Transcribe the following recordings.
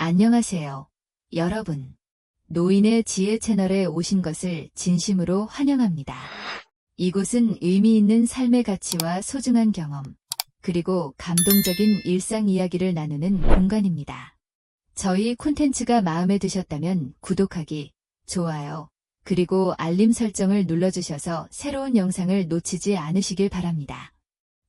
안녕하세요, 여러분. 노인의 지혜 채널에 오신 것을 진심으로 환영합니다. 이곳은 의미 있는 삶의 가치와 소중한 경험, 그리고 감동적인 일상 이야기를 나누는 공간입니다. 저희 콘텐츠가 마음에 드셨다면 구독하기, 좋아요, 그리고 알림 설정을 눌러주셔서 새로운 영상을 놓치지 않으시길 바랍니다.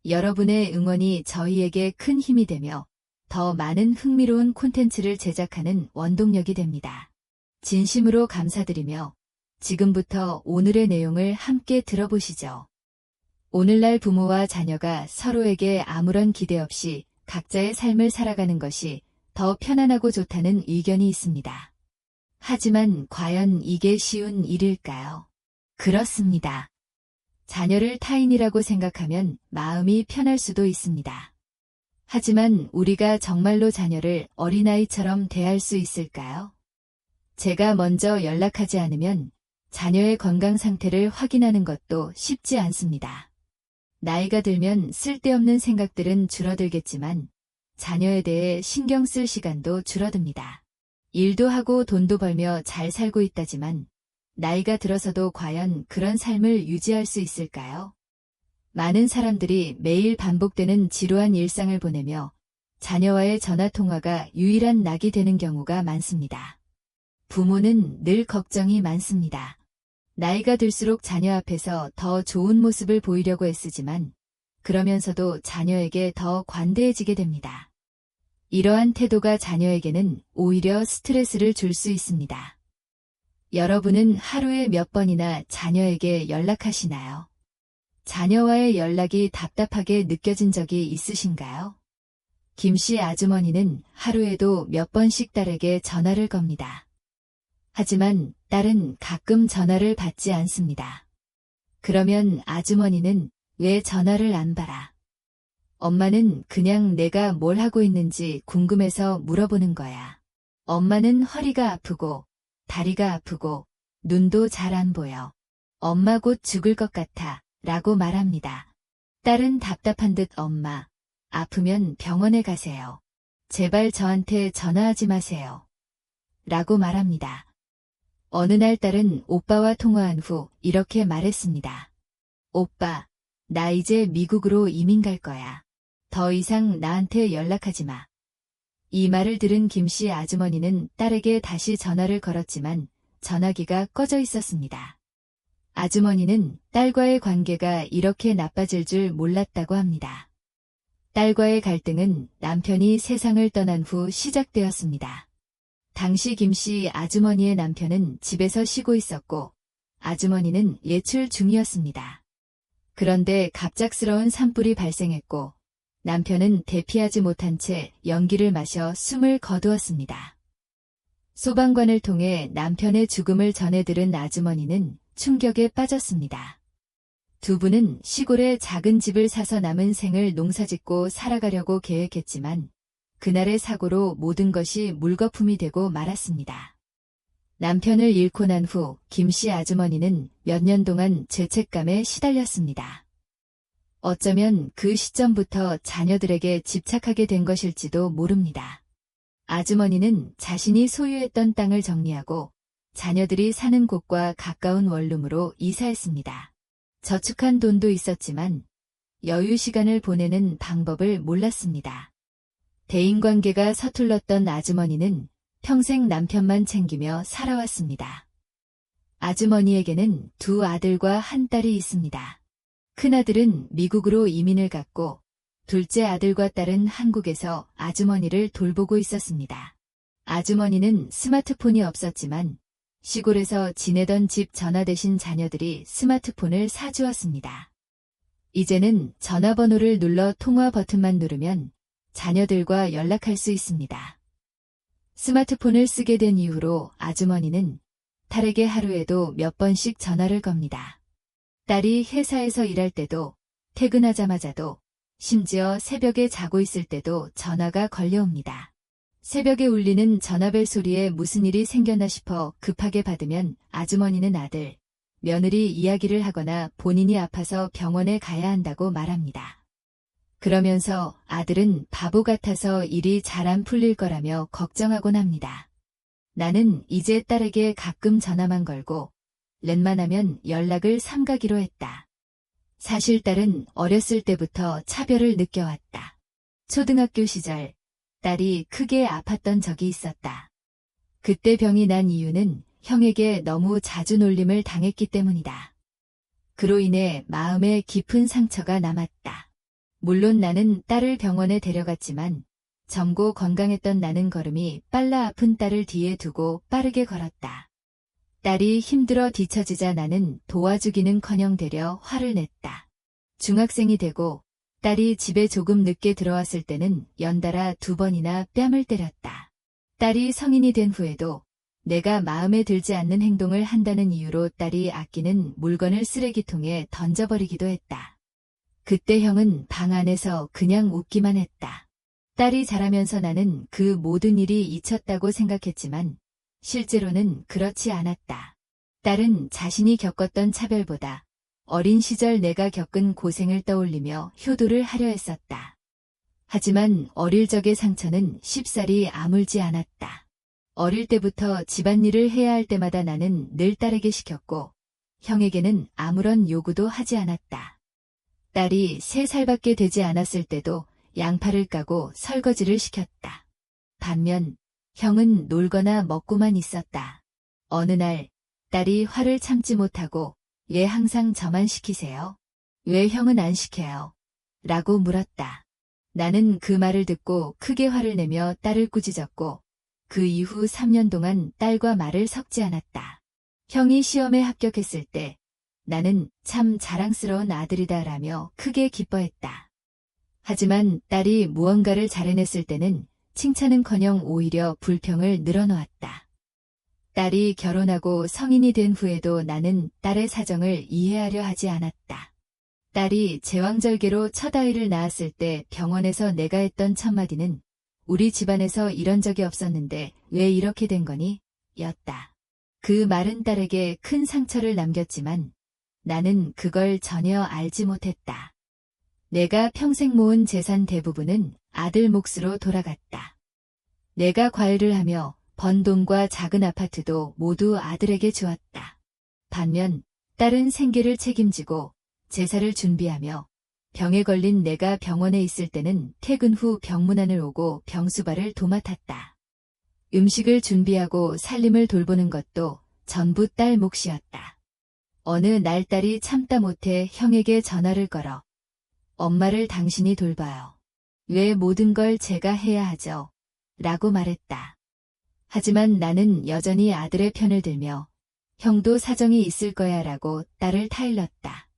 여러분의 응원이 저희에게 큰 힘이 되며 더 많은 흥미로운 콘텐츠를 제작하는 원동력이 됩니다. 진심으로 감사드리며 지금부터 오늘의 내용을 함께 들어보시죠. 오늘날 부모와 자녀가 서로에게 아무런 기대 없이 각자의 삶을 살아가는 것이 더 편안하고 좋다는 의견이 있습니다. 하지만 과연 이게 쉬운 일일까요? 그렇습니다. 자녀를 타인이라고 생각하면 마음이 편할 수도 있습니다. 하지만 우리가 정말로 자녀를 어린아이처럼 대할 수 있을까요? 제가 먼저 연락하지 않으면 자녀의 건강 상태를 확인하는 것도 쉽지 않습니다. 나이가 들면 쓸데없는 생각들은 줄어들겠지만 자녀에 대해 신경 쓸 시간도 줄어듭니다. 일도 하고 돈도 벌며 잘 살고 있다지만 나이가 들어서도 과연 그런 삶을 유지할 수 있을까요? 많은 사람들이 매일 반복되는 지루한 일상을 보내며 자녀와의 전화통화가 유일한 낙이 되는 경우가 많습니다. 부모는 늘 걱정이 많습니다. 나이가 들수록 자녀 앞에서 더 좋은 모습을 보이려고 애쓰지만 그러면서도 자녀에게 더 관대해지게 됩니다. 이러한 태도가 자녀에게는 오히려 스트레스를 줄 수 있습니다. 여러분은 하루에 몇 번이나 자녀에게 연락하시나요? 자녀와의 연락이 답답하게 느껴진 적이 있으신가요? 김씨 아주머니는 하루에도 몇 번씩 딸에게 전화를 겁니다. 하지만 딸은 가끔 전화를 받지 않습니다. 그러면 아주머니는 왜 전화를 안 받아? 엄마는 그냥 내가 뭘 하고 있는지 궁금해서 물어보는 거야. 엄마는 허리가 아프고 다리가 아프고 눈도 잘 안 보여. 엄마 곧 죽을 것 같아 라고 말합니다. 딸은 답답한 듯 엄마, 아프면 병원에 가세요. 제발 저한테 전화하지 마세요. 라고 말합니다. 어느 날 딸은 오빠와 통화한 후 이렇게 말했습니다. 오빠, 나 이제 미국으로 이민 갈 거야. 더 이상 나한테 연락하지 마. 이 말을 들은 김씨 아주머니는 딸에게 다시 전화를 걸었지만 전화기가 꺼져 있었습니다. 아주머니는 딸과의 관계가 이렇게 나빠질 줄 몰랐다고 합니다. 딸과의 갈등은 남편이 세상을 떠난 후 시작되었습니다. 당시 김씨 아주머니의 남편은 집에서 쉬고 있었고 아주머니는 예출 중이었습니다. 그런데 갑작스러운 산불이 발생했고 남편은 대피하지 못한 채 연기를 마셔 숨을 거두었습니다. 소방관을 통해 남편의 죽음을 전해 들은 아주머니는 충격에 빠졌습니다. 두 분은 시골에 작은 집을 사서 남은 생을 농사짓고 살아가려고 계획했지만 그날의 사고로 모든 것이 물거품이 되고 말았습니다. 남편을 잃고 난 후 김씨 아주머니는 몇 년 동안 죄책감에 시달렸습니다. 어쩌면 그 시점부터 자녀들에게 집착하게 된 것일지도 모릅니다. 아주머니는 자신이 소유했던 땅을 정리하고 자녀들이 사는 곳과 가까운 원룸으로 이사했습니다. 저축한 돈도 있었지만 여유 시간을 보내는 방법을 몰랐습니다. 대인관계가 서툴렀던 아주머니는 평생 남편만 챙기며 살아왔습니다. 아주머니에게는 두 아들과 한 딸이 있습니다. 큰아들은 미국으로 이민을 갔고 둘째 아들과 딸은 한국에서 아주머니를 돌보고 있었습니다. 아주머니는 스마트폰이 없었지만 시골에서 지내던 집 전화 대신 자녀들이 스마트폰을 사주었습니다. 이제는 전화번호를 눌러 통화 버튼만 누르면 자녀들과 연락할 수 있습니다. 스마트폰을 쓰게 된 이후로 아주머니는 딸에게 하루에도 몇 번씩 전화를 겁니다. 딸이 회사에서 일할 때도 퇴근하자마자도 심지어 새벽에 자고 있을 때도 전화가 걸려옵니다. 새벽에 울리는 전화벨 소리에 무슨 일이 생겼나 싶어 급하게 받으면 아주머니는 아들, 며느리 이야기를 하거나 본인이 아파서 병원에 가야 한다고 말합니다. 그러면서 아들은 바보 같아서 일이 잘 안 풀릴 거라며 걱정하곤 합니다. 나는 이제 딸에게 가끔 전화만 걸고 웬만하면 연락을 삼가기로 했다. 사실 딸은 어렸을 때부터 차별을 느껴왔다. 초등학교 시절 딸이 크게 아팠던 적이 있었다. 그때 병이 난 이유는 형에게 너무 자주 놀림을 당했기 때문이다. 그로 인해 마음에 깊은 상처가 남았다. 물론 나는 딸을 병원에 데려갔지만 젊고 건강했던 나는 걸음이 빨라 아픈 딸을 뒤에 두고 빠르게 걸었다. 딸이 힘들어 뒤처지자 나는 도와주기는커녕 되려 화를 냈다. 중학생이 되고 딸이 집에 조금 늦게 들어왔을 때는 연달아 2번이나 뺨을 때렸다. 딸이 성인이 된 후에도 내가 마음에 들지 않는 행동을 한다는 이유로 딸이 아끼는 물건을 쓰레기통에 던져버리기도 했다. 그때 형은 방 안에서 그냥 웃기만 했다. 딸이 자라면서 나는 그 모든 일이 잊혔다고 생각했지만 실제로는 그렇지 않았다. 딸은 자신이 겪었던 차별보다 어린 시절 내가 겪은 고생을 떠올리며 효도를 하려 했었다. 하지만 어릴 적의 상처는 쉽사리 아물지 않았다. 어릴 때부터 집안일을 해야 할 때마다 나는 늘 딸에게 시켰고 형에게는 아무런 요구도 하지 않았다. 딸이 3살밖에 되지 않았을 때도 양파를 까고 설거지를 시켰다. 반면 형은 놀거나 먹고만 있었다. 어느 날 딸이 화를 참지 못하고 왜 항상 저만 시키세요? 왜 형은 안 시켜요? 라고 물었다. 나는 그 말을 듣고 크게 화를 내며 딸을 꾸짖었고 그 이후 3년 동안 딸과 말을 섞지 않았다. 형이 시험에 합격했을 때 나는 참 자랑스러운 아들이다 라며 크게 기뻐했다. 하지만 딸이 무언가를 잘해냈을 때는 칭찬은커녕 오히려 불평을 늘어놓았다. 딸이 결혼하고 성인이 된 후에도 나는 딸의 사정을 이해하려 하지 않았다. 딸이 제왕절개로 첫 아이를 낳았을 때 병원에서 내가 했던 첫마디는 우리 집안에서 이런 적이 없었는데 왜 이렇게 된 거니? 였다. 그 말은 딸에게 큰 상처를 남겼지만 나는 그걸 전혀 알지 못했다. 내가 평생 모은 재산 대부분은 아들 몫으로 돌아갔다. 내가 과외를 하며 번 돈과 작은 아파트도 모두 아들에게 주었다. 반면 딸은 생계를 책임지고 제사를 준비하며 병에 걸린 내가 병원에 있을 때는 퇴근 후 병문안을 오고 병수발을 도맡았다. 음식을 준비하고 살림을 돌보는 것도 전부 딸 몫이었다. 어느 날 딸이 참다 못해 형에게 전화를 걸어 엄마를 당신이 돌봐요. 왜 모든 걸 제가 해야 하죠? 라고 말했다. 하지만 나는 여전히 아들의 편을 들며 형도 사정이 있을 거야 라고 딸을 타일렀다.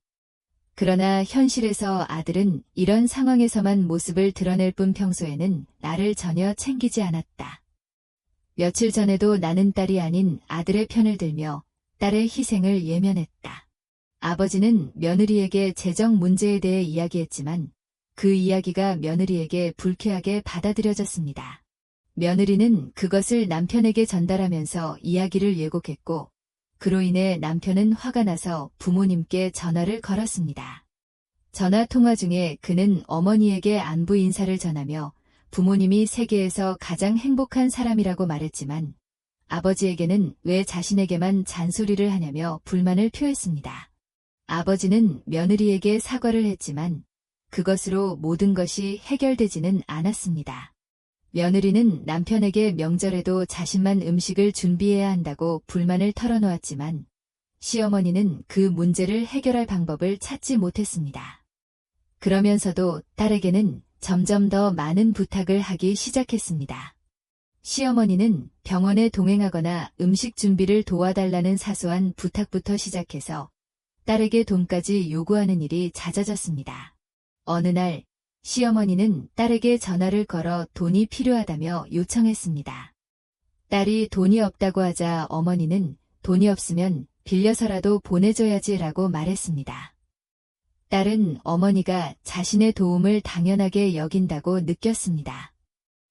그러나 현실에서 아들은 이런 상황에서만 모습을 드러낼 뿐 평소에는 나를 전혀 챙기지 않았다. 며칠 전에도 나는 딸이 아닌 아들의 편을 들며 딸의 희생을 예면했다. 아버지는 며느리에게 재정 문제에 대해 이야기했지만 그 이야기가 며느리에게 불쾌하게 받아들여졌습니다. 며느리는 그것을 남편에게 전달하면서 이야기를 왜곡했고 그로 인해 남편은 화가 나서 부모님께 전화를 걸었습니다. 전화 통화 중에 그는 어머니에게 안부 인사를 전하며 부모님이 세계에서 가장 행복한 사람이라고 말했지만 아버지에게는 왜 자신에게만 잔소리를 하냐며 불만을 표했습니다. 아버지는 며느리에게 사과를 했지만 그것으로 모든 것이 해결되지는 않았습니다. 며느리는 남편에게 명절에도 자신만 음식을 준비해야 한다고 불만을 털어놓았지만 시어머니는 그 문제를 해결할 방법을 찾지 못했습니다. 그러면서도 딸에게는 점점 더 많은 부탁을 하기 시작했습니다. 시어머니는 병원에 동행하거나 음식 준비를 도와달라는 사소한 부탁부터 시작해서 딸에게 돈까지 요구하는 일이 잦아졌습니다. 어느 날 시어머니는 딸에게 전화를 걸어 돈이 필요하다며 요청했습니다. 딸이 돈이 없다고 하자 어머니는 돈이 없으면 빌려서라도 보내줘야지라고 말했습니다. 딸은 어머니가 자신의 도움을 당연하게 여긴다고 느꼈습니다.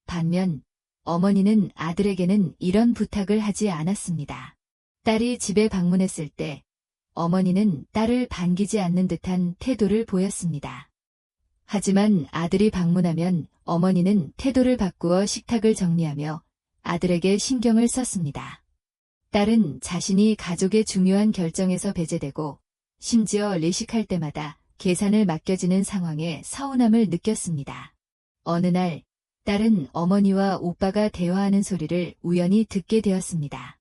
반면 어머니는 아들에게는 이런 부탁을 하지 않았습니다. 딸이 집에 방문했을 때 어머니는 딸을 반기지 않는 듯한 태도를 보였습니다. 하지만 아들이 방문하면 어머니는 태도를 바꾸어 식탁을 정리하며 아들에게 신경을 썼습니다. 딸은 자신이 가족의 중요한 결정에서 배제되고 심지어 레식할 때마다 계산을 맡겨지는 상황에 서운함을 느꼈습니다. 어느 날 딸은 어머니와 오빠가 대화하는 소리를 우연히 듣게 되었습니다.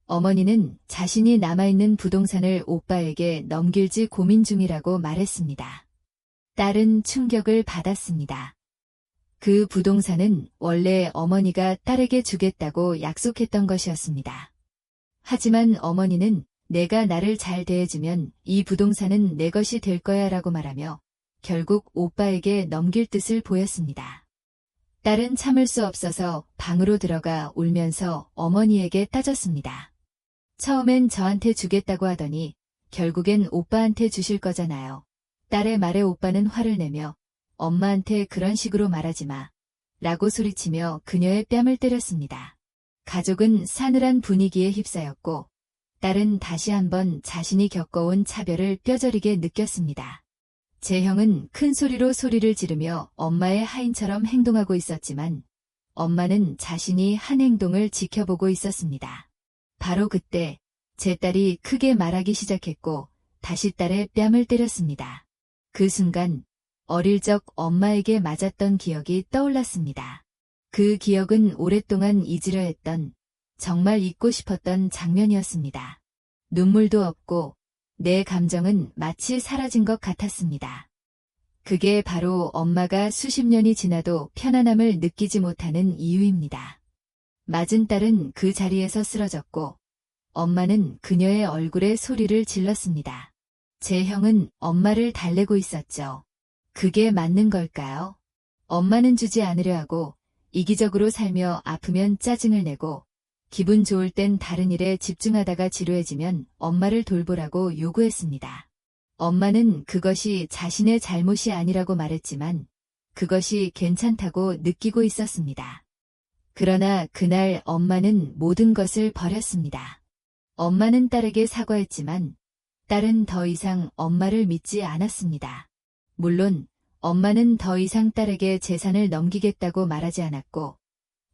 어머니는 자신이 남아있는 부동산을 오빠에게 넘길지 고민 중이라고 말했습니다. 딸은 충격을 받았습니다. 그 부동산은 원래 어머니가 딸에게 주겠다고 약속했던 것이었습니다. 하지만 어머니는 내가 나를 잘 대해주면 이 부동산은 내 것이 될 거야 라고 말하며 결국 오빠에게 넘길 뜻을 보였습니다. 딸은 참을 수 없어서 방으로 들어가 울면서 어머니에게 따졌습니다. 처음엔 저한테 주겠다고 하더니 결국엔 오빠한테 주실 거잖아요. 딸의 말에 오빠는 화를 내며 엄마한테 그런 식으로 말하지 마 라고 소리치며 그녀의 뺨을 때렸습니다. 가족은 싸늘한 분위기에 휩싸였고 딸은 다시 한번 자신이 겪어온 차별을 뼈저리게 느꼈습니다. 제 형은 큰 소리로 소리를 지르며 엄마의 하인처럼 행동하고 있었지만 엄마는 자신이 한 행동을 지켜보고 있었습니다. 바로 그때 제 딸이 크게 말하기 시작했고 다시 딸의 뺨을 때렸습니다. 그 순간 어릴 적 엄마에게 맞았던 기억이 떠올랐습니다. 그 기억은 오랫동안 잊으려 했던 정말 잊고 싶었던 장면이었습니다. 눈물도 없고 내 감정은 마치 사라진 것 같았습니다. 그게 바로 엄마가 수십 년이 지나도 편안함을 느끼지 못하는 이유입니다. 맞은 딸은 그 자리에서 쓰러졌고 엄마는 그녀의 얼굴에 소리를 질렀습니다. 제 형은 엄마를 달래고 있었죠. 그게 맞는 걸까요? 엄마는 주지 않으려 하고 이기적으로 살며 아프면 짜증을 내고 기분 좋을 땐 다른 일에 집중하다가 지루해지면 엄마를 돌보라고 요구했습니다. 엄마는 그것이 자신의 잘못이 아니라고 말했지만 그것이 괜찮다고 느끼고 있었습니다. 그러나 그날 엄마는 모든 것을 버렸습니다. 엄마는 딸에게 사과했지만 딸은 더 이상 엄마를 믿지 않았습니다. 물론 엄마는 더 이상 딸에게 재산을 넘기겠다고 말하지 않았고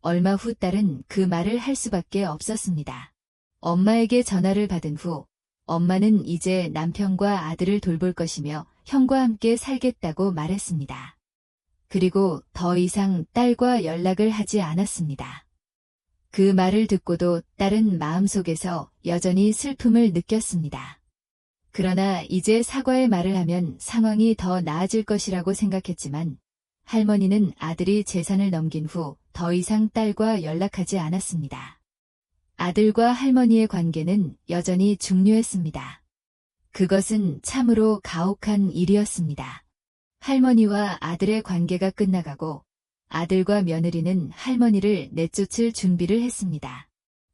얼마 후 딸은 그 말을 할 수밖에 없었습니다. 엄마에게 전화를 받은 후 엄마는 이제 남편과 아들을 돌볼 것이며 형과 함께 살겠다고 말했습니다. 그리고 더 이상 딸과 연락을 하지 않았습니다. 그 말을 듣고도 딸은 마음속에서 여전히 슬픔을 느꼈습니다. 그러나 이제 사과의 말을 하면 상황이 더 나아질 것이라고 생각했지만 할머니는 아들이 재산을 넘긴 후 더 이상 딸과 연락하지 않았습니다. 아들과 할머니의 관계는 여전히 중요했습니다. 그것은 참으로 가혹한 일이었습니다. 할머니와 아들의 관계가 끝나가고 아들과 며느리는 할머니를 내쫓을 준비를 했습니다.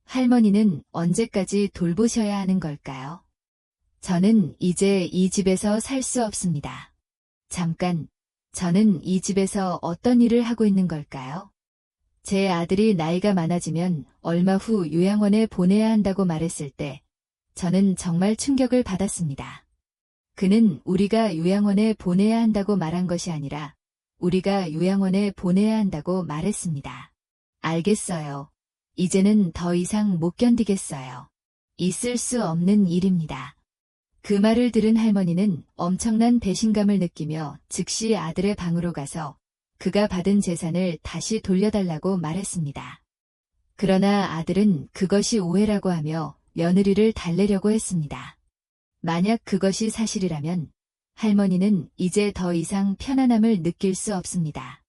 할머니는 언제까지 돌보셔야 하는 걸까요? 저는 이제 이 집에서 살 수 없습니다. 잠깐, 저는 이 집에서 어떤 일을 하고 있는 걸까요? 제 아들이 나이가 많아지면 얼마 후 요양원에 보내야 한다고 말했을 때 저는 정말 충격을 받았습니다. 그는 우리가 요양원에 보내야 한다고 말한 것이 아니라 우리가 요양원에 보내야 한다고 말했습니다. 알겠어요. 이제는 더 이상 못 견디겠어요. 있을 수 없는 일입니다. 그 말을 들은 할머니는 엄청난 배신감을 느끼며 즉시 아들의 방으로 가서 그가 받은 재산을 다시 돌려달라고 말했습니다. 그러나 아들은 그것이 오해라고 하며 며느리를 달래려고 했습니다. 만약 그것이 사실이라면 할머니는 이제 더 이상 편안함을 느낄 수 없습니다.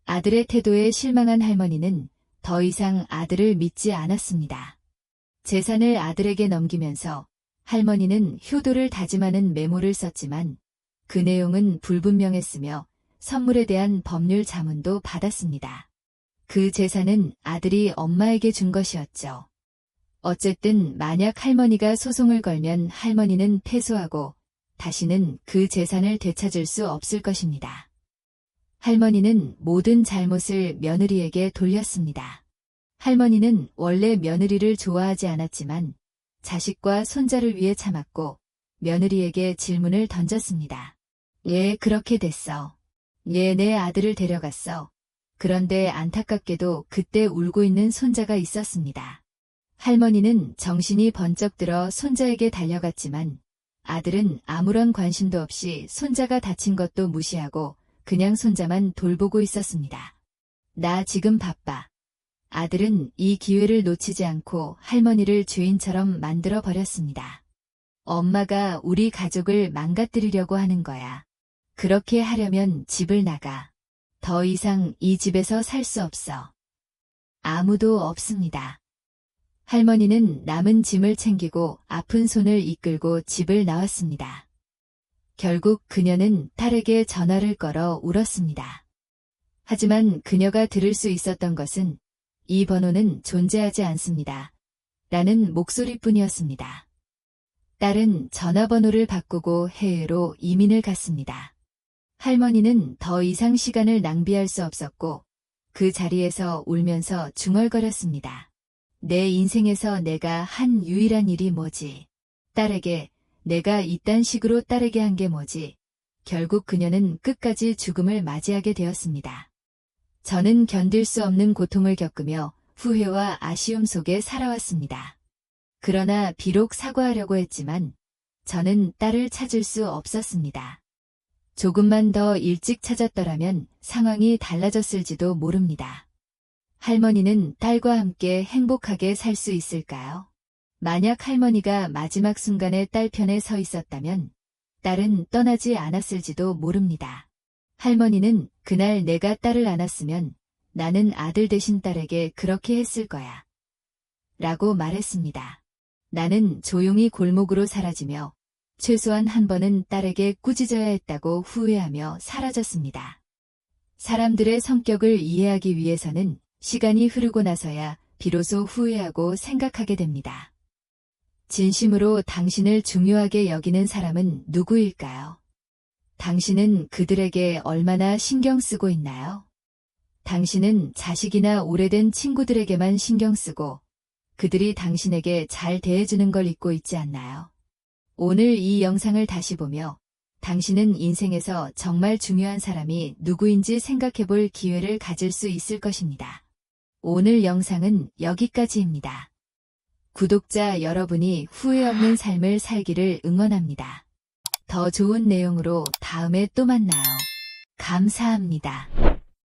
아들의 태도에 실망한 할머니는 더 이상 아들을 믿지 않았습니다. 재산을 아들에게 넘기면서 할머니는 효도를 다짐하는 메모를 썼지만 그 내용은 불분명했으며 선물에 대한 법률 자문도 받았습니다. 그 재산은 아들이 엄마에게 준 것이었죠. 어쨌든 만약 할머니가 소송을 걸면 할머니는 패소하고 다시는 그 재산을 되찾을 수 없을 것입니다. 할머니는 모든 잘못을 며느리에게 돌렸습니다. 할머니는 원래 며느리를 좋아하지 않았지만 자식과 손자를 위해 참았고 며느리에게 질문을 던졌습니다. 예, 그렇게 됐어. 얘 내 아들을 데려갔어. 그런데 안타깝게도 그때 울고 있는 손자가 있었습니다. 할머니는 정신이 번쩍 들어 손자에게 달려갔지만 아들은 아무런 관심도 없이 손자가 다친 것도 무시하고 그냥 손자만 돌보고 있었습니다. 나 지금 바빠. 아들은 이 기회를 놓치지 않고 할머니를 죄인처럼 만들어 버렸습니다. 엄마가 우리 가족을 망가뜨리려고 하는 거야. 그렇게 하려면 집을 나가. 더 이상 이 집에서 살 수 없어. 아무도 없습니다. 할머니는 남은 짐을 챙기고 아픈 손을 이끌고 집을 나왔습니다. 결국 그녀는 딸에게 전화를 걸어 울었습니다. 하지만 그녀가 들을 수 있었던 것은 이 번호는 존재하지 않습니다. 라는 목소리뿐이었습니다. 딸은 전화번호를 바꾸고 해외로 이민을 갔습니다. 할머니는 더 이상 시간을 낭비할 수 없었고 그 자리에서 울면서 중얼거렸습니다. 내 인생에서 내가 한 유일한 일이 뭐지? 딸에게 내가 이딴 식으로 딸에게 한 게 뭐지? 결국 그녀는 끝까지 죽음을 맞이하게 되었습니다. 저는 견딜 수 없는 고통을 겪으며 후회와 아쉬움 속에 살아왔습니다. 그러나 비록 사과하려고 했지만 저는 딸을 찾을 수 없었습니다. 조금만 더 일찍 찾았더라면 상황이 달라졌을지도 모릅니다. 할머니는 딸과 함께 행복하게 살 수 있을까요? 만약 할머니가 마지막 순간에 딸 편에 서 있었다면 딸은 떠나지 않았을지도 모릅니다. 할머니는 그날 내가 딸을 안았으면 나는 아들 대신 딸에게 그렇게 했을 거야. 라고 말했습니다. 나는 조용히 골목으로 사라지며 최소한 한 번은 딸에게 꾸짖어야 했다고 후회하며 사라졌습니다. 사람들의 성격을 이해하기 위해서는 시간이 흐르고 나서야 비로소 후회하고 생각하게 됩니다. 진심으로 당신을 중요하게 여기는 사람은 누구일까요? 당신은 그들에게 얼마나 신경 쓰고 있나요? 당신은 자식이나 오래된 친구들에게만 신경 쓰고 그들이 당신에게 잘 대해주는 걸 잊고 있지 않나요? 오늘 이 영상을 다시 보며 당신은 인생에서 정말 중요한 사람이 누구인지 생각해볼 기회를 가질 수 있을 것입니다. 오늘 영상은 여기까지입니다. 구독자 여러분이 후회 없는 삶을 살기를 응원합니다. 더 좋은 내용으로 다음에 또 만나요. 감사합니다.